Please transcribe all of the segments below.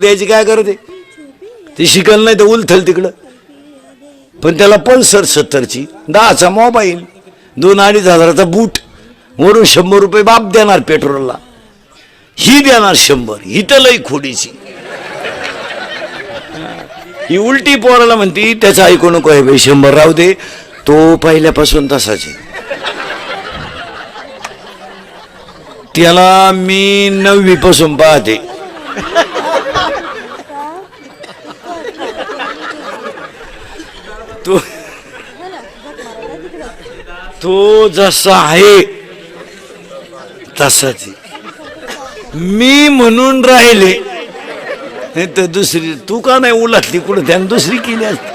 द्यायची काय करते ती शिकल नाही तर उलथल तिकडं. पण त्याला पल्सर 70ची 10चा मोबाईल 2-2.5 बूट वरून 100 रुपये बाप देणार पेट्रोलला. ही देणार 100. ही तर लई खोडीची. ही उलटी पोराला म्हणती त्याचं ऐकू नको आहे बाई 100 राहू दे. तो पहिल्यापासून तसाच आहे. त्याला मी 9वी पासून पाहते. तो जसा आहे तसाच मी म्हणून राहिले नाही तर दुसरी तू का नाही उलटली कुठं त्यानं दुसरी केली असती.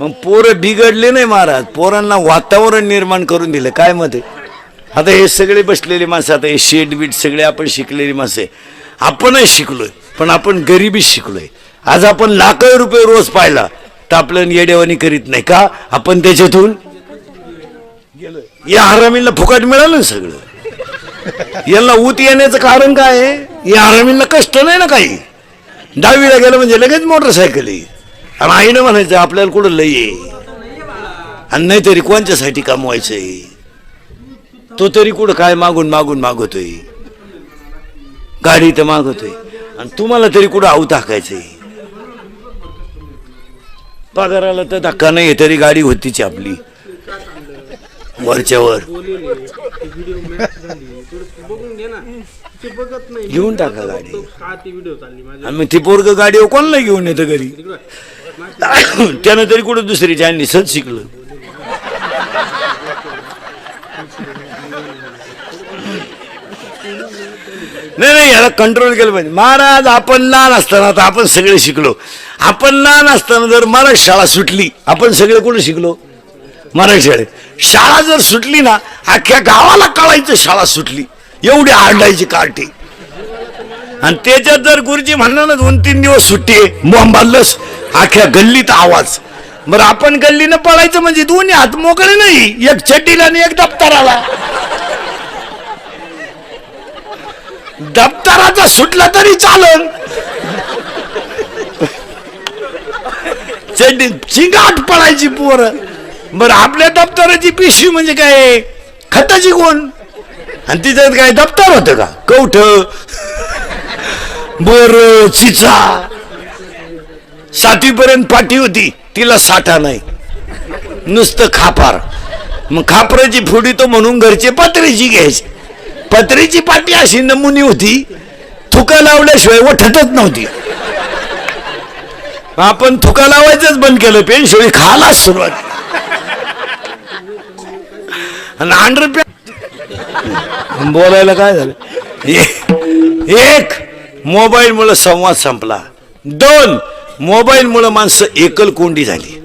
मग पोरं बिघडले नाही महाराज. पोरांना वातावरण निर्माण करून दिलं. काय मत आहे आता हे सगळे बसलेले माणसं आता हे शेड बीट सगळे आपण शिकलेली माणसं आहे. आपणच शिकलोय पण आपण गरिबीच शिकलोय. आज आपण लाखो रुपये रोज पाहिला तर आपलं येडेवानी करीत नाही का. आपण त्याच्यातून या हरामींना फुकट मिळालं ना सगळं. यांना ऊत येण्याचं कारण काय आहे. या हरामींना कष्ट नाही ना काही. 10वीला गेलं म्हणजे लगेच मोटरसायकल आहे. आणि आईनं म्हणायचं आपल्याला कुठं लई आहे आणि नाही तरी कोणच्यासाठी कमवायचंय. तो तरी कुठं काय मागून मागून मागवतोय. गाडी तर मागवतोय आणि तुम्हाला तरी कुठं आऊ टाकायचंय. पगाराला तर धक्का नाही तरी गाडी होतीच आपली वरच्यावर. घेऊन टाका गाडी आणि मग ती पोरग गाडी कोणाला घेऊन येतं घरी. त्यानं तरी कुठं दुसरी ज्यांनी सच शिकलं. नाही याला कंट्रोल केलं पाहिजे महाराज. आपण लहान असताना आता आपण सगळे शिकलो. आपण लहान असताना जर मराठी शाळा सुटली आपण सगळे कुठे शिकलो मराठी शाळेत. शाळा जर सुटली ना अख्ख्या गावाला कळायचं शाळा सुटली. एवढी आरडायची कार्टी. आणि त्याच्यात जर गुरुजी म्हणलं ना 2-3 दिवस सुट्टी आहे मोहम्मदलस अख्ख्या गल्लीत आवाज. बरं आपण गल्लीनं पळायचं म्हणजे दोन्ही हात मोकळे नाही. एक चड्डीला आणि एक दप्तराला. दप्तराचा सुटला तरी चालेल. चड्डी चिंगाट पडायची पोरं. बरं आपल्या दप्तराची पिशवी म्हणजे काय खताची कोण. आणि तिच्यात काय दप्तर होतं का कवठ बर चिचा. 7वीपर्यंत पाटी होती तिला साठा नाही नुसतं खापार. मग खापराची फुडी तो म्हणून घरचे पत्र्याची घ्यायची. पत्र्याची पाटी अशी नमुनी होती थुका लावल्याशिवाय उठतच नव्हती. आपण थुका लावायचंच बंद केलं. पेनशिवाय खायलाच सुरुवात. आणि 100 बोलायला काय झालं. 1 मोबाईल मुळे संवाद संपला. 2 मोबाईल मुळे माणसं एकल कोंडी झाली.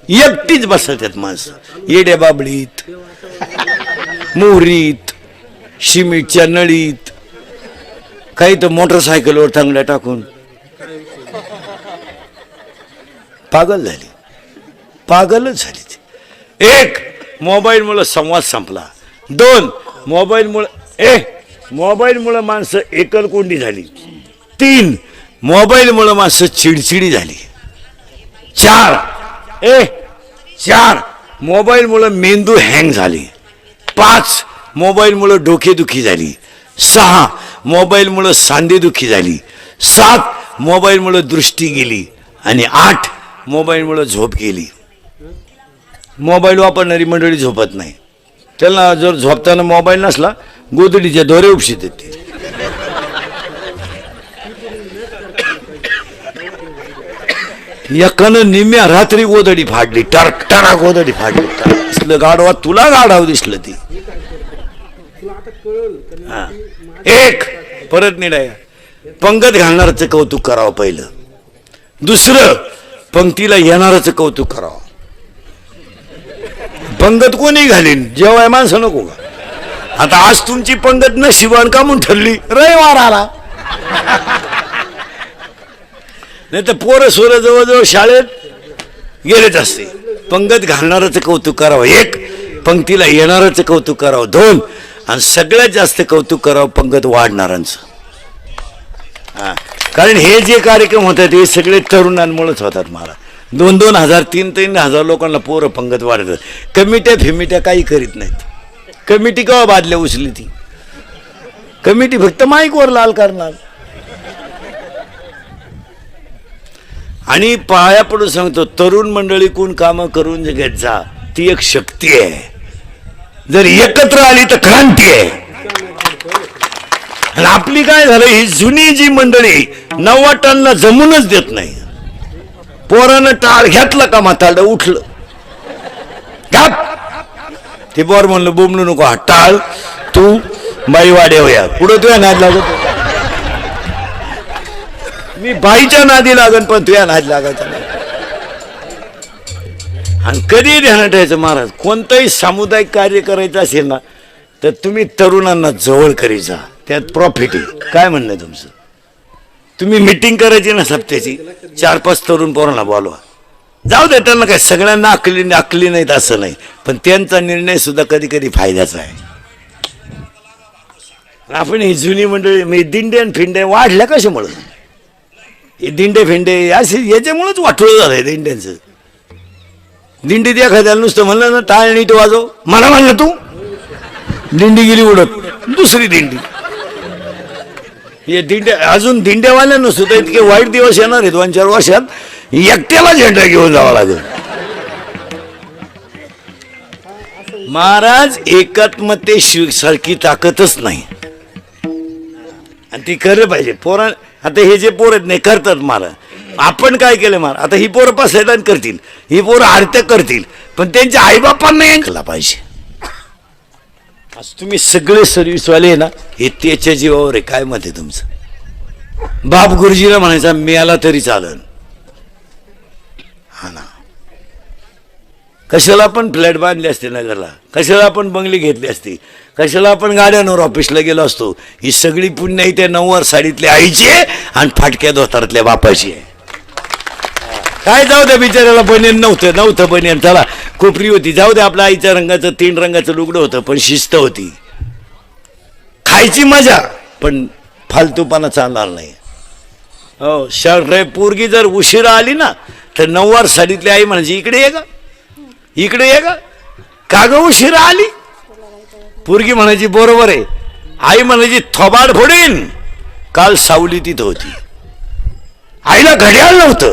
एकटीच बसतात माणसं येड्या बाबळीत मोहरीत शिमिटच्या नळीत काही तर मोटरसायकलवर टांगड्या टाकून पागल झाली. पागलच झाली. 1 मोबाईल मुळे संवाद संपला. 2 मोबाईल मुळे माणसं एकल कोंडी झाली. 3 मोबाईल मुळे माणसं चिडचिडी झाली. 4 मोबाईल मुळे मेंदू हँग झाली. 5 मोबाईल मुळे डोकेदुखी झाली. 6 मोबाईल मुळे सांधेदुखी झाली. 7 मोबाईल मुळे दृष्टी गेली. आणि 8 मोबाईल मुळे झोप गेली. मोबाईल वापरणारी मंडळी झोपत नाही. त्याला जर झोपताना मोबाईल नसला गोदडीच्या दोरे उपशीत येते. एकानं निम्या रात्री गोदडी फाडली. टरटरा गोदडी फाडली. दिसलं गाडवा तुला गाडाव दिसलं ती. 1 परत निडाय पंगत घालणारच कौतुक करावं पहिलं. 2 पंक्तीला येणारच कौतुक करावं. पंगत कोणी घालीन जेव्हा माणसं नको का. आता आज तुमची पंगत नशिबान का म्हणून ठरली रविवार आला. नाही तर पोरं सोरं जवळजवळ शाळेत गेलेच असते. पंगत घालणारच कौतुक करावं. 1 पंक्तीला येणारच कौतुक करावं. 2 आणि सगळ्यात जास्त कौतुक करावं पंगत वाढणाऱ्यांचं. कारण हे जे कार्यक्रम होतात हे सगळे तरुणांमुळेच होतात. मला 2,000 3,000 लोकांना पोरं पंगत वाढतात. कमिट्या फिमिट्या काही करीत नाहीत. कमिटी केव्हा बादल्या उचली ती कमिटी फक्त माईकवर लाल करणार. आणि पाया पडून सांगतो, तरुण मंडळी कोण कामं करून घेत जा, ती एक शक्ती आहे. जर एकत्र आली तर क्रांती आहे. आणि आपली काय झालं, ही जुनी जी मंडळी 90 टनला जमूनच देत नाही. पोरानं टाळ घेतलं का म्हातारडं उठलं, ते बोर म्हणलं बोंबलू नको, हा टाळ तू बाई वाडे होया पुढं तुझ्या नाद लागत. मी बाईच्या नादी लागन पण तुझ्या नाद लागायचा नाही. आणि कधी ध्यानात ठेवायचं, महाराज कोणतंही सामुदायिक कार्य करायचं असेल ना तर तुम्ही तरुणांना जवळ करीत जा, त्यात प्रॉफिट आहे. काय म्हणणं तुमचं? तुम्ही मिटिंग करायची ना सप्त्याची, 4-5 तरुण पोरांना बोलवा. जाऊ दे, त्यांना काय सगळ्यांना अकली नाहीत असं नाही, पण त्यांचा निर्णय सुद्धा कधी कधी फायद्याचा आहे. आपण ही जुनी मंडळी म्हणजे दिंडे फिंडे वाढल्या कशामुळं? हे दिंडे फिंडे असे याच्यामुळेच वाटलं झालंय दिंड्यांचं. दिंडीत एखाद्याला नुसतं म्हणलं ना टाळ नीट वाजव, मला म्हणलं तू, दिंडी गेली उडत, दुसरी दिंडी. हे दिंड्या अजून दिंड्यावाल्यांना सुद्धा इतके वाईट दिवस येणार आहे 2-4 वर्षात, एकट्याला झेंडा घेऊन जावा लागेल. महाराज एकात्मतेसारखी ताकदच नाही, आणि ती करलं पाहिजे. पोरा आता हे जे पोर आहेत नाही करतात महाराज. आपण काय केलं महाराज, आता ही पोरं पासैदान करतील, ही पोरं आरत्या करतील, पण त्यांच्या आईबापांना ऐकला पाहिजे. आज तुम्ही सगळे सर्व्हिसवाले ना, हे त्याच्या जीवावर आहे. काय मत आहे तुमचं? बाप गुरुजीला म्हणायचा मिळाला तरी चालन. हा ना, कशाला आपण फ्लॅट बांधले असते नगरला, कशाला आपण बंगली घेतली असती, कशाला आपण गाड्यांवर ऑफिसला गेलो असतो. ही सगळी पुण्य त्या 9 साडीतल्या आईची आहे आणि फाटक्या धोतारातल्या बापाची आहे. काय जाऊ द्या, बिचाऱ्याला बनियन नव्हतं बनियन, त्याला कोपरी होती, जाऊ द्या. आपल्या आईच्या रंगाचं 3 रंगाचं लुगडं होतं, पण शिस्त होती. खायची मजा, पण फालतूपणा चालणार नाही. हो, पोरगी जर उशिरा आली ना तर 9 साडीतली आई म्हणायची इकडे ये का, का ग उशिरा आली? पोरगी म्हणायची बरोबर आहे. आई म्हणायची थोबाड फोडीन, काल सावली तिथं होती. आईला घड्याळ नव्हतं,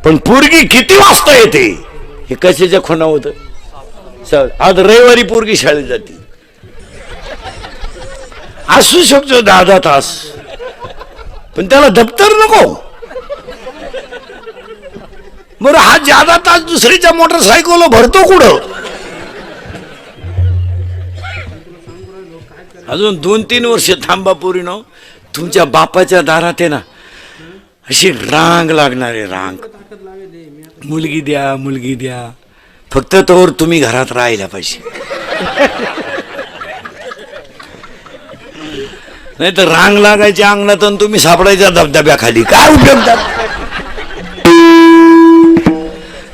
पण पोरगी किती वाजता येते हे कशाच्या खुणा होतं. आज रविवारी पोरगी शाळेत जाते, असू शकतो 10 तास, पण त्याला दप्तर नको. बरं, हा 10 तास दुसरीच्या मोटरसायकल भरतो कुठं? अजून 2-3 वर्ष थांबा पोरीनो, तुमच्या बापाच्या दारात आहे ना अशी रांग लागणार आहे, रांग. मुलगी द्या, फक्त तोवर तुम्ही घरात राहायला पाहिजे. नाही तर रांग लागायची अंगणात आणि तुम्ही सापडायच्या धबधब्याखाली. काय उपयोग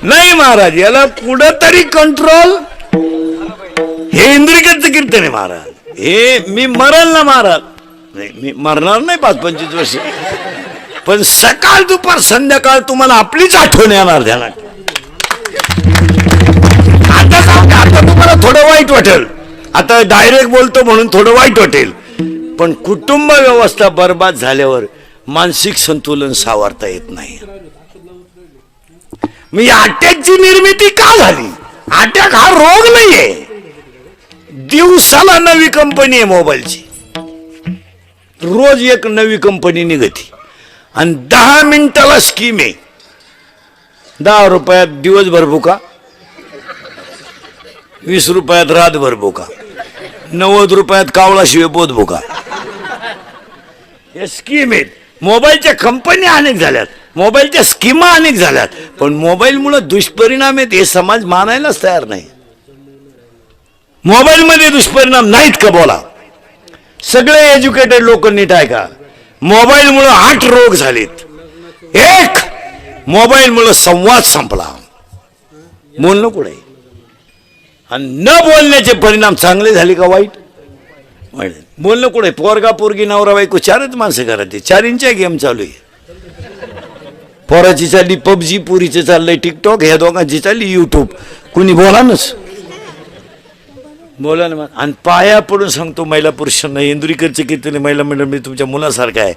नाही महाराज. याला पुढं तरी कंट्रोल. हे इंद्रिकाचं कीर्तन आहे महाराज. हे मी मरल ना महाराज, नाही मी मरणार नाही 5-25 वर्ष, पण सकाळ दुपार संध्याकाळ तुम्हाला आपलीच आठवण येणार ध्यानात. आता तुम्हाला थोडं वाईट वाटेल, आता डायरेक्ट बोलतो म्हणून थोडं वाईट वाटेल, पण कुटुंब व्यवस्था बर्बाद झाल्यावर मानसिक संतुलन सावरता येत नाही. मी अटॅकची निर्मिती का झाली? अटॅक हा रोग नाहीये. दिवसाला नवी कंपनी आहे मोबाईलची, रोज एक नवी कंपनी निघती, आणि 10 मिनिटाला स्कीम आहे. 10 रुपयात दिवसभर भुका, 20 रुपयात रातभर भुका, 90 रुपयात कावळाशिवाय पोत भुका. हे स्कीम आहेत. मोबाईलच्या कंपन्या अनेक झाल्यात, मोबाईलच्या स्कीमा अनेक झाल्यात, पण मोबाईलमुळे दुष्परिणाम आहेत हे समाज मानायलाच तयार नाही. मोबाईलमध्ये दुष्परिणाम नाहीत का? बोला. सगळे एज्युकेटेड लोक नीट आहे का? मोबाईलमुळे 8 रोग झालेत. एक, मोबाईलमुळे संवाद संपला, बोलणं कुठे. आणि न बोलण्याचे परिणाम चांगले झाले का वाईट? बोलणं कुठे. पोरगा पोरगी नवरा बायको 4च माणसं घरात, 4 इंच्या गेम चालू आहे. पोराची चालली पबजी, पुरीचे चाललंय टिकटॉक, ह्या दोघांची चालली युट्यूब. कुणी बोलानच बोला ना मग. आणि पाया पडून सांगतो महिला पुरुषांना, इंदुरीकरचे कीर्तने महिला मंडळ म्हणजे तुमच्या मुलासारखं आहे.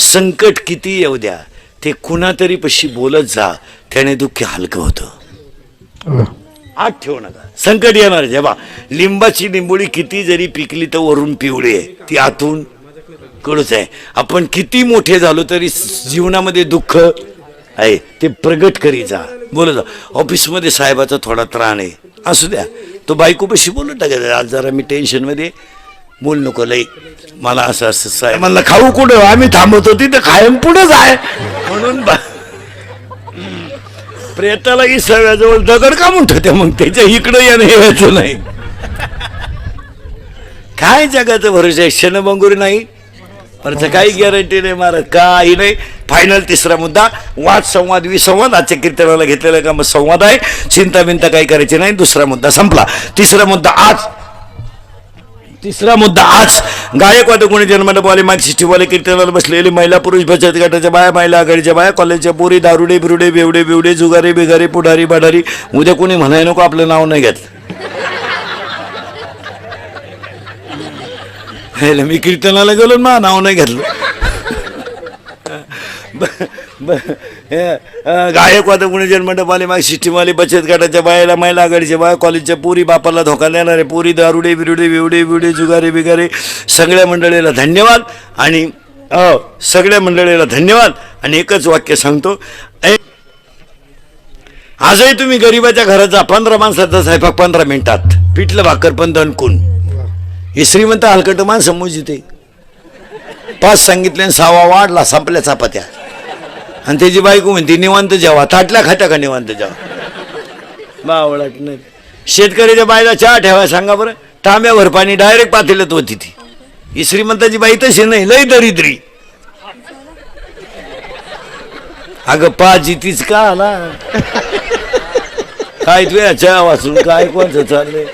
संकट किती येऊ द्या, ते कुणातरी पशी बोलत जा, त्याने दुःख हलकं होतं. आत ठेवू नका. संकट येणार जेव्हा, लिंबाची लिंबोळी किती जरी पिकली तर वरून पिवळी आहे, ती आतून कडूच आहे. आपण किती मोठे झालो तरी जीवनामध्ये दुःख आहे, ते प्रगट करी जा, बोलत जा. ऑफिसमध्ये साहेबाचा थोडा त्राण आहे, असू द्या, तो बायकोपाशी बोलून टाकायचं, आज जरा मी टेन्शनमध्ये, बोल नको लई, मला असं असं साहेब म्हणलं खाऊ कुठं, आम्ही थांबवतो तिथं खायम पुढेच आहे म्हणून प्रेताला इसव्याजवळ दगड का म्हणतो त्या, मग त्याच्या इकडं येणं यायचं नाही. काय जगाचं भरोसा आहे, क्षणभंगुरी नाही, परत काही गॅरंटी नाही महाराज, काही नाही. फायनल तिसरा मुद्दा, वाद संवाद विसंवाद. आजच्या कीर्तनाला घेतलेला का मग संवाद आहे, चिंता बिंता काही करायची नाही. दुसरा मुद्दा संपला. तिसरा मुद्दा आज गायकवाद कोणी जन्मंडपवाले, मार्क्सिस्टवाले, कीर्तनाला बसलेले, महिला पुरुष बचत गटाच्या बाया, महिला आघाडीच्या बाया, कॉलेजच्या पोरी, दारुडे बिरुडे, बेवडे बिवडे, जुगारे बिगारे, पुढारी बाढारी. उद्या कोणी म्हणाय नको आपलं नाव नाही घेतलं. मी कीर्तनाला गेलो ना, नाव नाही घेतलं. गायकवाद कोणी जन्मंडपवाले, मार्क्सिस्टवाले, बचत गटाच्या बायाला, महिला आघाडीच्या बाया, कॉलेजच्या पोरी, बापाला धोका देणारे पोरी, दारुडे बिरुडे, बेवडे बिवडे, जुगारे बिगारे, सगळ्या मंडळीला धन्यवाद. आणि सगळ्या मंडळीला धन्यवाद. आणि एकच वाक्य सांगतो, आजही तुम्ही गरिबाच्या घरात जा, 15 माणसाचा स्वयंपाक 15 मिनिटात, पिठलं भाकर पण दणकून. हे श्रीमंत हलकट माणसं मोजिते, 5 सांगितले 6वा वाढला, संपल्या चपात्या. आणि त्याची बायको म्हणते निवांत जेवा, ताटल्या खात्या का निवांत जेवा, बावळट नाही. शेतकऱ्याच्या बायला चहा ठेवाय सांगा बरं, तांब्यावर पाणी डायरेक्ट पातेल्यात होती ती. ही श्रीमंताची बाई तशी नाही, लय दरिद्री. अगं पाची तीच का आला, काय तुझ्या चहा वाचून काय कोणचं चाललंय,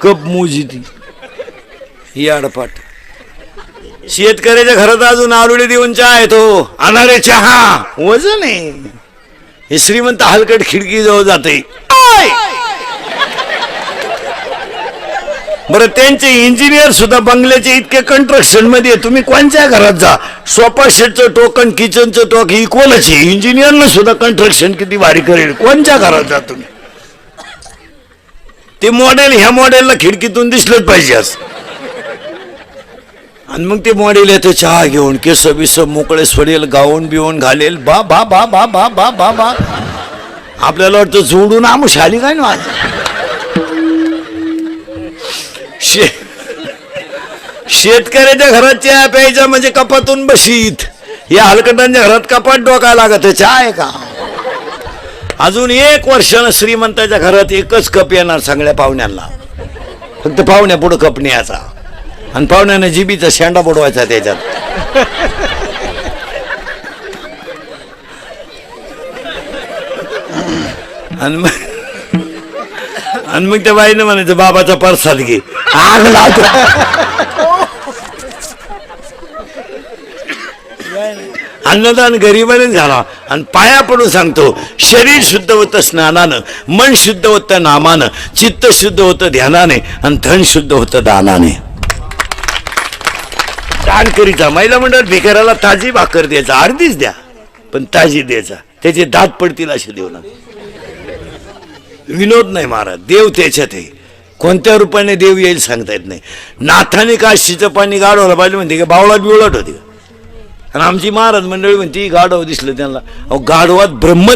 कप मोजी ती याडपाट. शेतकऱ्याच्या घरात अजून आरुडे देऊन चहा येतो, अनारे चहा वजन आहे. हे श्रीमंत हलकट खिडकी जवळ जाते. बरं, त्यांचे इंजिनियर सुद्धा बंगल्याचे इतके कंस्ट्रक्शन मध्ये, तुम्ही कोणत्या घरात जा, सोफा सेटचं टोक आणि किचनचं टोक इक्वलच आहे. इंजिनियरनं सुद्धा कंस्ट्रक्शन किती भारी करेल, कोणत्या घरात जा तुम्ही. ते मॉडेल ह्या मॉडेलला खिडकीतून दिसलंच पाहिजे असं. आणि मग ते मॉडेल येतं चहा घेऊन, केस बिस मोकळे सोडेल, गाऊन बिवून घालेल, बा बा बा बा बा बा बा बा. आपल्याला वाटतं जोडून आमुष आली काय ना. शेतकऱ्याच्या घरात चहा प्यायचा म्हणजे कपातून बशीत, या हलकटांच्या घरात कपाट डोका लागत, चहा आहे का. अजून 1 वर्षानं श्रीमंताच्या घरात एकच कप येणार सगळ्या पाहुण्यांना, फक्त पाहुण्या पुढं कप न्यायचा. आणि पाहुण्याने जिबीचा शेंडा बुडवायचा त्याच्यात. आणि मग त्या बाईनं म्हणायचं बाबाचा प्रसाद घे, आग लावतो. अन्नदान गरिबाने झाला. आणि पाया पडून सांगतो, शरीर शुद्ध होतं स्नानानं, मन शुद्ध होतं नामानं, चित्त शुद्ध होतं ध्यानाने, आणि धन शुद्ध होतं दानाने. दान करीचा. महिला मंडळ भिकाऱ्याला ताजी भाकर द्यायचा, अर्धीच द्या पण ताजी द्यायचा, त्याचे दात पडतील असे देऊ नका. विनोद नाही महाराज, देव त्याच्यात आहे. कोणत्या रूपाने देव येईल सांगता येत नाही. नाथाने काशीचं पाणी गाडवलं पाहिजे म्हणते का, बावळात बिवळाट होती. आणि आमची महाराज मंडळी म्हणती गाढव दिसलं त्यांना. अहो गाढवात ब्रह्म